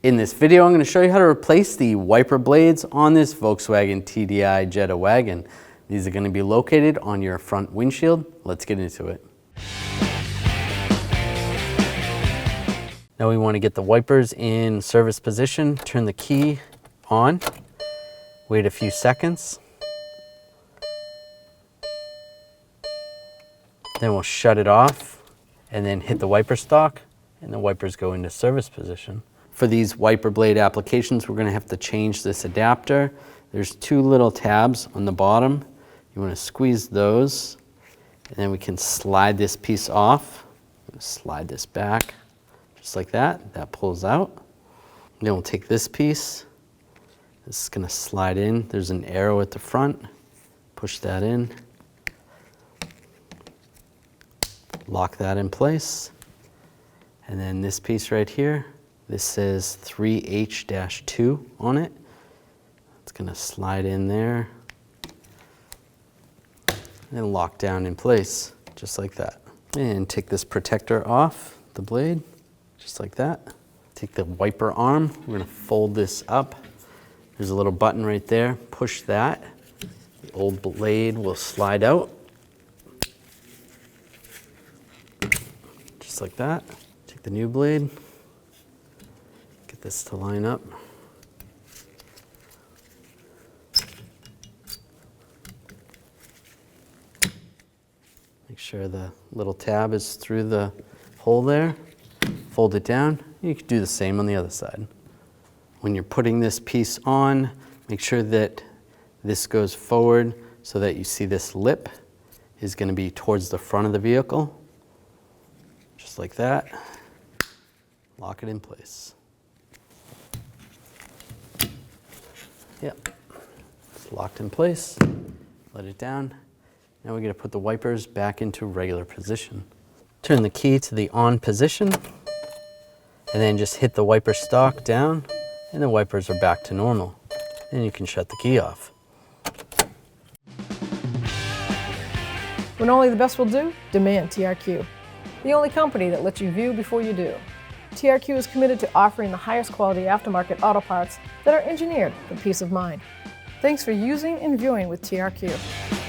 In this video, I'm going to show you how to replace the wiper blades on this Volkswagen TDI Jetta wagon. These are going to be located on your front windshield. Let's get into it. Now we want to get the wipers in service position, turn the key on, wait a few seconds, then we'll shut it off and then hit the wiper stalk and the wipers go into service position. For these wiper blade applications, we're going to have to change this adapter. There's two little tabs on the bottom. You want to squeeze those, and then we can slide this piece off. Slide this back, just like that. That pulls out. And then we'll take this piece. This is going to slide in. There's an arrow at the front. Push that in. Lock that in place. And then this piece right here, this says 3H-2 on it. It's going to slide in there and lock down in place, just like that. And take this protector off the blade, just like that. Take the wiper arm, we're going to fold this up. There's a little button right there, push that. The old blade will slide out, just like that. Take the new blade. Get this to line up. Make sure the little tab is through the hole there. Fold it down. You can do the same on the other side. When you're putting this piece on, make sure that this goes forward so that you see this lip is going to be towards the front of the vehicle. Just like that. Lock it in place. Yep, it's locked in place. Let it down. Now we're going to put the wipers back into regular position. Turn the key to the on position, and then just hit the wiper stalk down, and the wipers are back to normal. Then you can shut the key off. When only the best will do, demand TRQ. The only company that lets you view before you do. TRQ is committed to offering the highest quality aftermarket auto parts that are engineered for peace of mind. Thanks for using and viewing with TRQ.